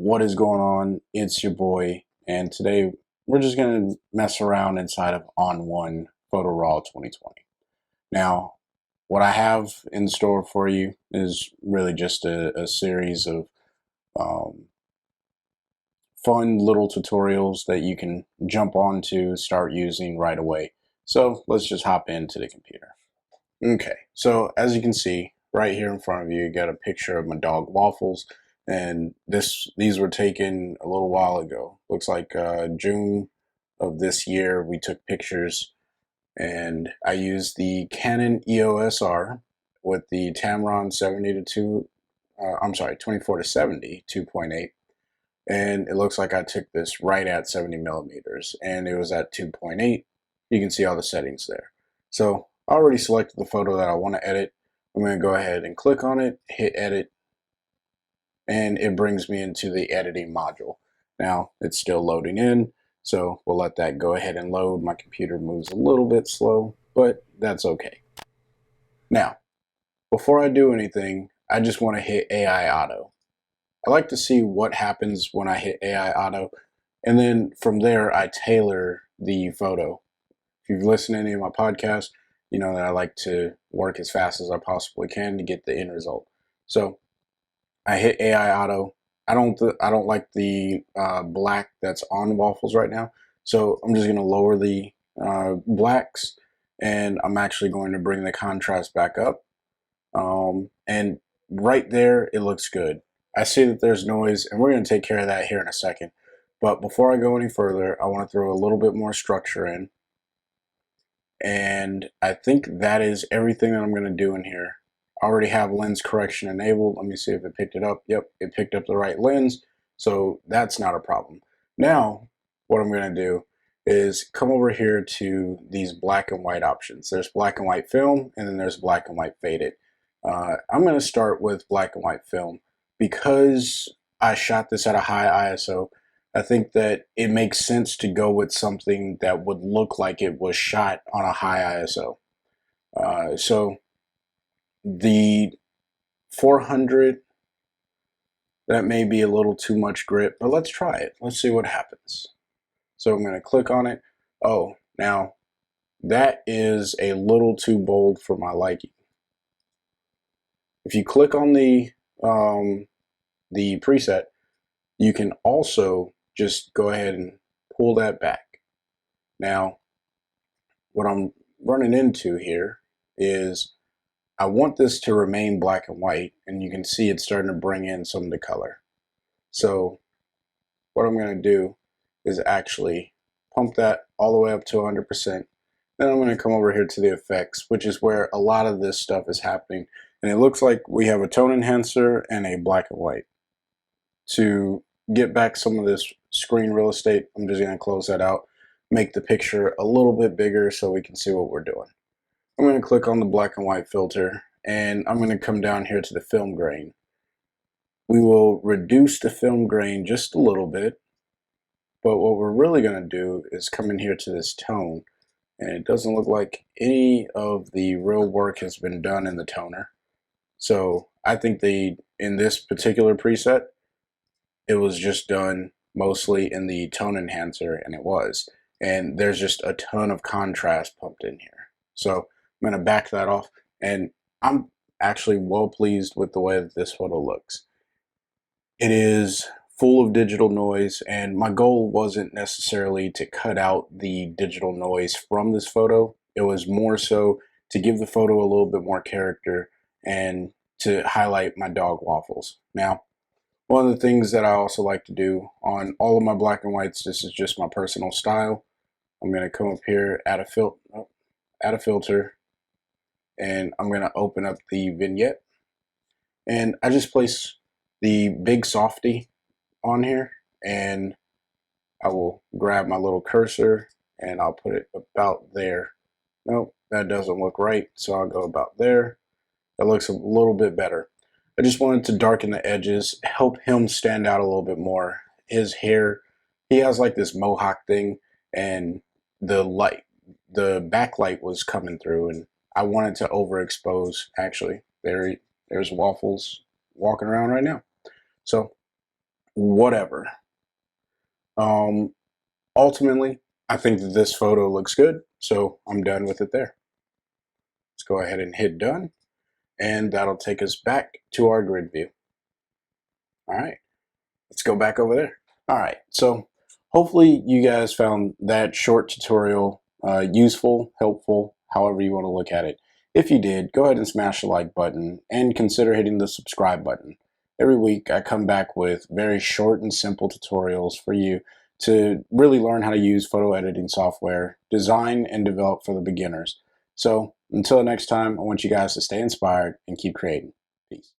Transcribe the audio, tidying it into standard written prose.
What is going on? It's your boy, and today we're just going to mess around inside of ON1 Photo Raw 2020. Now, what I have in store for you is really just a series of um, fun little tutorials that you can jump onto, start using right away. So let's just hop into the computer. Okay, so as you can see right here in front of you, you got a picture of my dog Waffles, and these were taken a little while ago. Looks like June of this year we took pictures, and I used the Canon EOS R with the Tamron 70 to 2, I'm sorry, 24 to 70 2.8, and it looks like I took this right at 70 millimeters, and it was at 2.8. You can see all the settings there. So I already selected the photo that I want to edit. I'm going to go ahead and click on it, hit edit, and it brings me into the editing module. Now it's still loading in, so we'll let that go ahead and load. My computer moves a little bit slow, but that's okay. Now, before I do anything, I just want to hit AI Auto. I like to see what happens when I hit AI Auto, and then from there I tailor the photo. If you've listened to any of my podcasts, you know that I like to work as fast as I possibly can to get the end result. So I hit AI Auto. I don't like the black that's on Waffles right now, so I'm just going to lower the blacks, and I'm actually going to bring the contrast back up. And right there, it looks good. I see that there's noise, and we're going to take care of that here in a second. But before I go any further, I want to throw a little bit more structure in. And I think that is everything that I'm going to do in here. I already have lens correction enabled. Let me see if it picked it up. Yep, it picked up the right lens, so that's not a problem. Now, what I'm going to do is come over here to these black and white options. There's black and white film, and then there's black and white faded. I'm going to start with black and white film because I shot this at a high ISO. I think that it makes sense to go with something that would look like it was shot on a high ISO. So the 400, that may be a little too much grip, but let's try it. Let's see what happens. So I'm going to click on it. Oh, now that is a little too bold for my liking. If you click on the preset, you can also just go ahead and pull that back. Now, what I'm running into here is I want this to remain black and white, and you can see it's starting to bring in some of the color. So what I'm going to do is actually pump that all the way up to 100%. Then I'm going to come over here to the effects, which is where a lot of this stuff is happening. And it looks like we have a tone enhancer and a black and white. To get back some of this screen real estate, I'm just going to close that out, make the picture a little bit bigger so we can see what we're doing. I'm going to click on the black and white filter, and I'm going to come down here to the film grain. We will reduce the film grain just a little bit, but what we're really going to do is come in here to this tone, and it doesn't look like any of the real work has been done in the toner. So I think in this particular preset, it was just done mostly in the tone enhancer, and it was. And there's just a ton of contrast pumped in here. So I'm going to back that off, and I'm actually well pleased with the way that this photo looks. It is full of digital noise, and my goal wasn't necessarily to cut out the digital noise from this photo. It was more so to give the photo a little bit more character and to highlight my dog Waffles. Now, one of the things that I also like to do on all of my black and whites, this is just my personal style. I'm going to come up here, add a filter, and I'm going to open up the vignette. And I just place the big softy on here, and I will grab my little cursor and I'll put it about there. Nope, that doesn't look right, so I'll go about there. That looks a little bit better. I just wanted to darken the edges, help him stand out a little bit more. His hair, he has like this mohawk thing, and the backlight was coming through, and I wanted to overexpose. Actually, there's Waffles walking around right now. So whatever. Ultimately, I think that this photo looks good, so I'm done with it there. Let's go ahead and hit done, and that'll take us back to our grid view. All right, let's go back over there. All right, so hopefully you guys found that short tutorial useful, helpful, however you want to look at it. If you did, go ahead and smash the like button and consider hitting the subscribe button. Every week I come back with very short and simple tutorials for you to really learn how to use photo editing software, design and develop for the beginners. So until next time, I want you guys to stay inspired and keep creating. Peace.